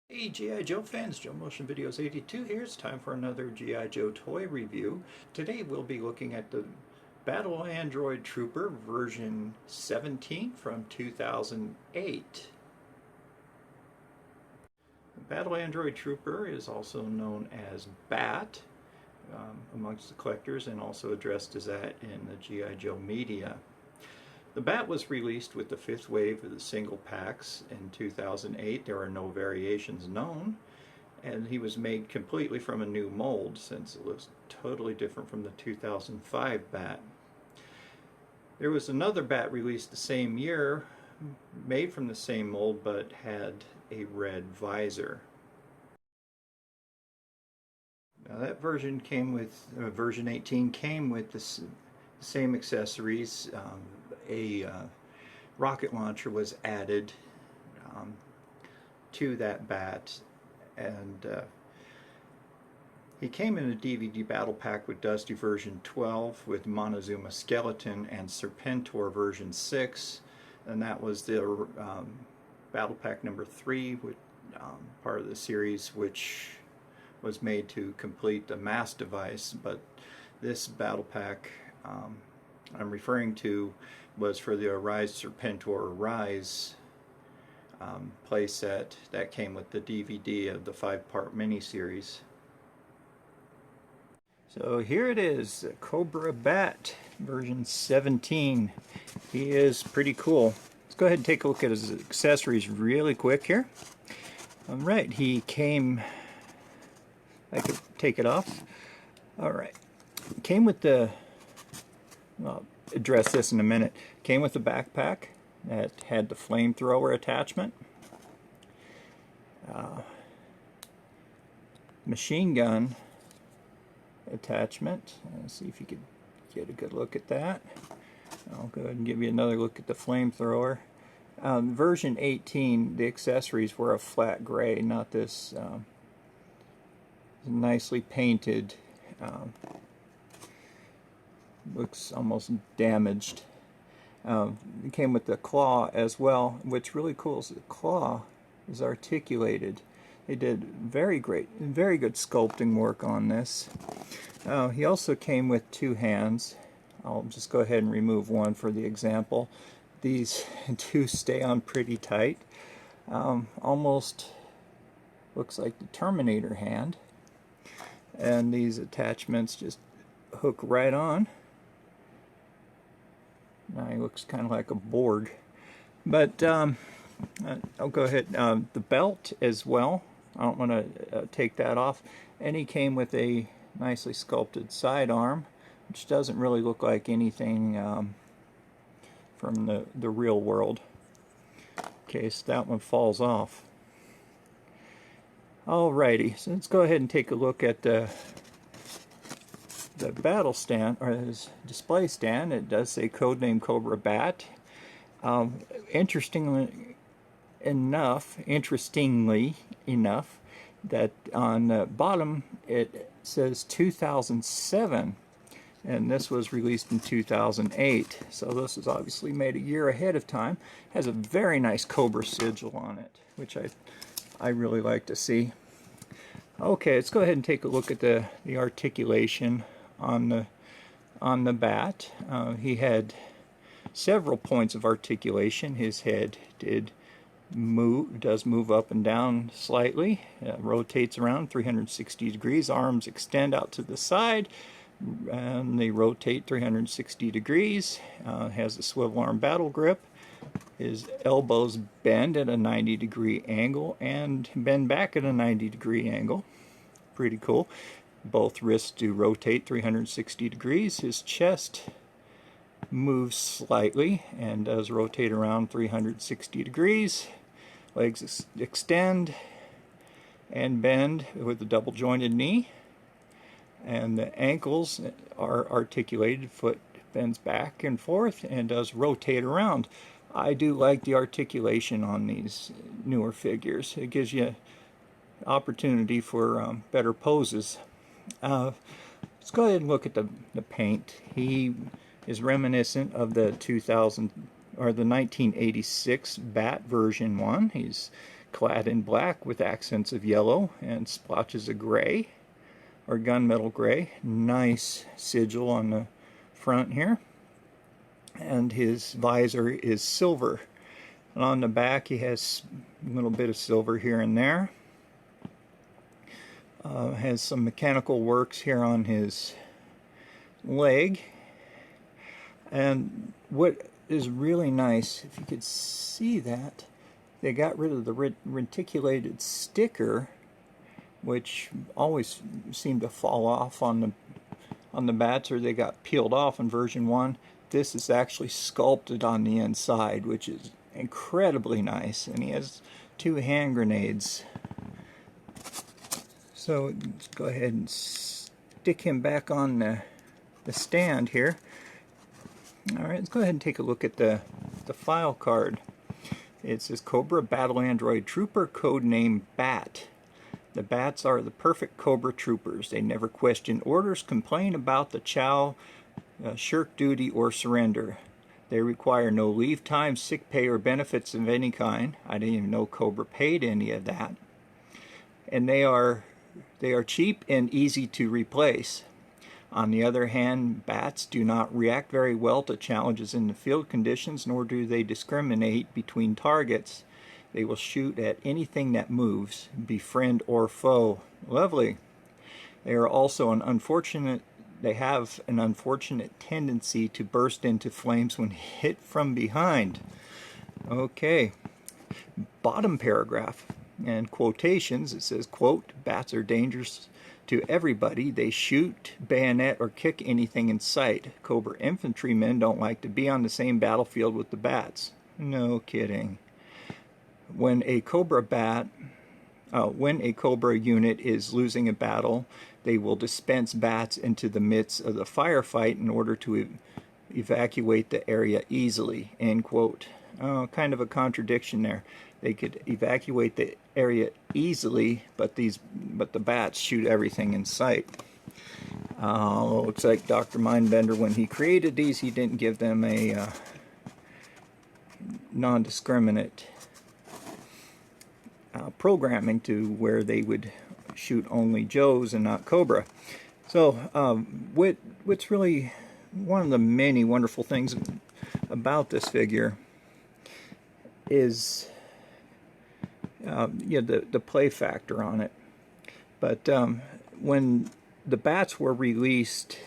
Hey G.I. Joe fans, Joe Motion Videos 82 here. It's time for another G.I. Joe toy review. Today we'll be looking at the Battle Android Trooper version 17 from 2008. The Battle Android Trooper is also known as B.A.T. Amongst the collectors, and also addressed as that in the G.I. Joe media. The B.A.T was released with the fifth wave of the single packs in 2008. There are no variations known, and he was made completely from a new mold since it was totally different from the 2005 B.A.T. There was another B.A.T released the same year, made from the same mold, but had a red visor. Now that version came with, version 18 came with the same accessories. A rocket launcher was added to that B.A.T, and he came in a DVD battle pack with Dusty version 12 with Montezuma Skeleton and Serpentor version 6, and that was the battle pack number 3 with part of the series, which was made to complete the mass device. But this battle pack I'm referring to was for the Arise Serpentor Rise playset that came with the DVD of the 5-part miniseries. So here it is, Cobra B.A.T version 17. He is pretty cool. Let's go ahead and take a look at his accessories really quick here. Alright, he came, I could take it off. Alright, came with the, I'll address this in a minute. Came with a backpack that had the flamethrower attachment, machine gun attachment. Let's see if you could get a good look at that. I'll go ahead and give you another look at the flamethrower. Version 18, the accessories were a flat gray, not this nicely painted, looks almost damaged. It came with the claw as well. What's really cool is the claw is articulated. They did very good sculpting work on this. He also came with 2 hands. I'll just go ahead and remove one for the example. These do stay on pretty tight. Almost looks like the Terminator hand. And these attachments just hook right on. Now he looks kind of like a Borg. But I'll go ahead. The belt as well. I don't want to take that off. And he came with a nicely sculpted sidearm, which doesn't really look like anything from the real world. In case that one falls off. Alrighty, so let's go ahead and take a look at the battle stand, or his display stand. It does say codename Cobra B.A.T. Interestingly enough, that on the bottom it says 2007, and this was released in 2008. So this is obviously made a year ahead of time. Has a very nice Cobra sigil on it, which I really like to see. Okay, let's go ahead and take a look at the articulation on the B.A.T. He had several points of articulation. His head does move up and down slightly, rotates around 360 degrees. Arms extend out to the side, and they rotate 360 degrees. Has a swivel arm battle grip. His elbows bend at a 90-degree angle and bend back at a 90-degree angle. Pretty cool. Both wrists do rotate 360 degrees. His chest moves slightly and does rotate around 360 degrees. Legs extend and bend with a double jointed knee. And the ankles are articulated. Foot bends back and forth and does rotate around. I do like the articulation on these newer figures. It gives you opportunity for better poses. Let's go ahead and look at the paint. He is reminiscent of the 1986 B.A.T version 1. He's clad in black with accents of yellow and splotches of gray or gunmetal gray. Nice sigil on the front here. And his visor is silver. And on the back he has a little bit of silver here and there. Has some mechanical works here on his leg. And what is really nice, if you could see that, they got rid of the reticulated sticker, which always seemed to fall off on the bats, or they got peeled off in version 1. This is actually sculpted on the inside, which is incredibly nice. And he has 2 hand grenades. So let's go ahead and stick him back on the stand here. Alright, let's go ahead and take a look at the file card. It says Cobra Battle Android Trooper, codename B.A.T. The Bats are the perfect Cobra troopers. They never question orders, complain about the chow, shirk duty, or surrender. They require no leave time, sick pay, or benefits of any kind. I didn't even know Cobra paid any of that. And they are cheap and easy to replace. On the other hand, bats do not react very well to challenges in the field conditions, nor do they discriminate between targets. They will shoot at anything that moves, be friend or foe. Lovely. They are also they have an unfortunate tendency to burst into flames when hit from behind. Okay. Bottom paragraph and quotations, it says, quote, bats are dangerous to everybody. They shoot, bayonet, or kick anything in sight. Cobra infantrymen don't like to be on the same battlefield with the bats. No kidding. When a Cobra unit is losing a battle, they will dispense bats into the midst of the firefight in order to evacuate the area easily, end quote. Oh, kind of a contradiction there. They could evacuate the area easily, but the bats shoot everything in sight. Looks like Dr. Mindbender, when he created these, he didn't give them a non-discriminate programming to where they would shoot only Joes and not Cobra. So what's really one of the many wonderful things about this figure is the play factor on it. But when the bats were released,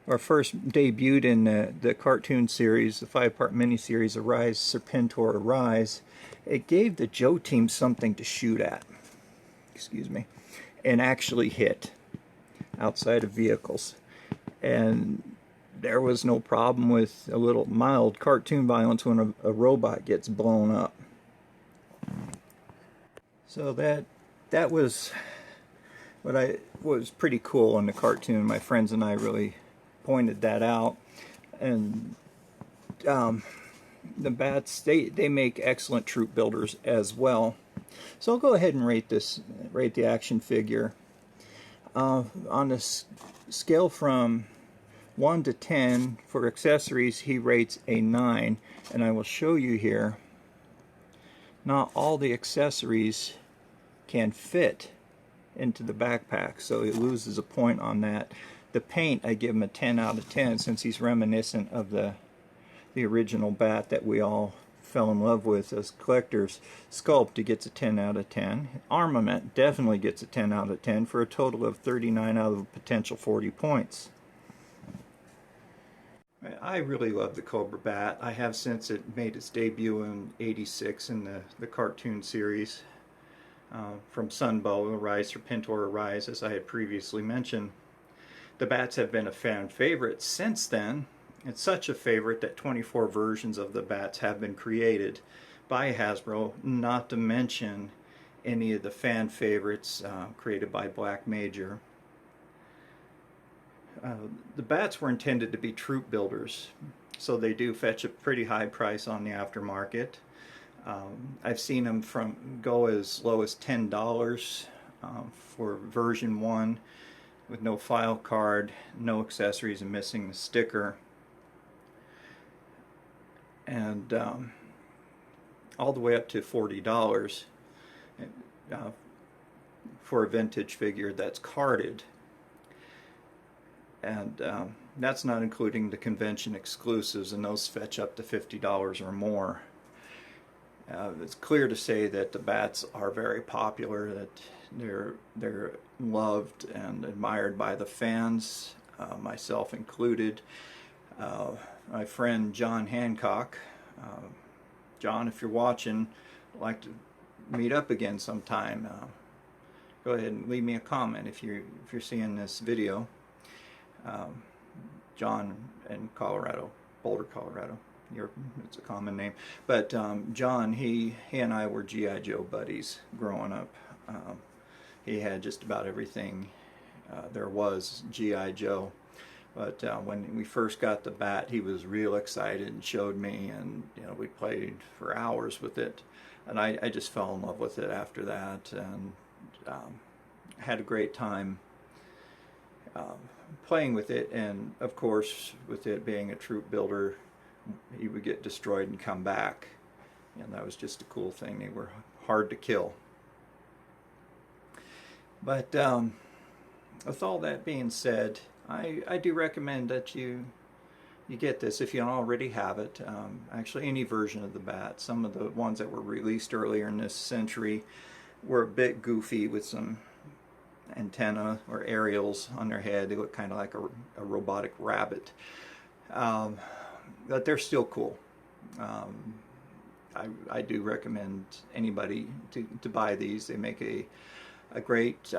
or first debuted in the cartoon series, the 5-part miniseries Arise, Serpentor, Arise, it gave the Joe team something to shoot at, excuse me, and actually hit outside of vehicles. And there was no problem with a little mild cartoon violence when a robot gets blown up. So that was what was pretty cool in the cartoon. My friends and I really pointed that out. And the bats, they make excellent troop builders as well. So I'll go ahead and rate the action figure. On a scale from 1 to 10 for accessories, he rates a 9, and I will show you here. Not all the accessories can fit into the backpack, so he loses a point on that. The paint, I give him a 10 out of 10, since he's reminiscent of the original Bat that we all fell in love with as collectors. Sculpt, he gets a 10 out of 10. Armament definitely gets a 10 out of 10 for a total of 39 out of a potential 40 points. I really love the Cobra Bat. I have since it made its debut in '86 in the cartoon series from Sunbow, Arise, Serpentor, Arise, as I had previously mentioned. The bats have been a fan favorite since then. It's such a favorite that 24 versions of the bats have been created by Hasbro, not to mention any of the fan favorites created by Black Major. The bats were intended to be troop builders, so they do fetch a pretty high price on the aftermarket. I've seen them go as low as $10 for version 1 with no file card, no accessories, and missing the sticker. And all the way up to $40 uh, for a vintage figure that's carded. And that's not including the convention exclusives, and those fetch up to $50 or more. It's clear to say that the bats are very popular, that they're loved and admired by the fans, myself included. My friend John Hancock, John, if you're watching, I'd like to meet up again sometime. Go ahead and leave me a comment if you're seeing this video. John in Colorado, Boulder, Colorado. It's a common name, but John, he and I were G.I. Joe buddies growing up. He had just about everything there was G.I. Joe, but when we first got the bat, he was real excited and showed me, and we played for hours with it, and I just fell in love with it after that, and had a great time playing with it. And of course, with it being a troop builder, he would get destroyed and come back, and that was just a cool thing. They were hard to kill. But with all that being said, I do recommend that you get this if you don't already have it. Actually, any version of the bat. Some of the ones that were released earlier in this century were a bit goofy with some antenna or aerials on their head. They look kind of like a robotic rabbit. But they're still cool. I do recommend anybody to buy these. They make a great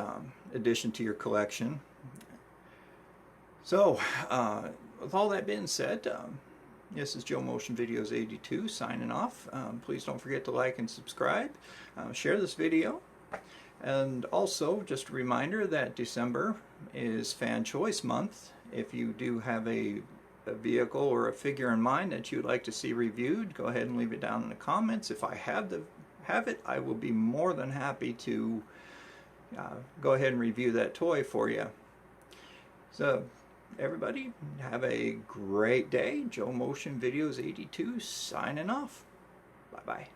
addition to your collection. So, with all that being said, this is Joe Motion Videos 82 signing off. Please don't forget to like and subscribe. Share this video. And also, just a reminder that December is Fan Choice Month. If you do have a vehicle or a figure in mind that you'd like to see reviewed, go ahead and leave it down in the comments. If I have it, I will be more than happy to go ahead and review that toy for you. So, everybody, have a great day. Joe Motion Videos 82 signing off. Bye-bye.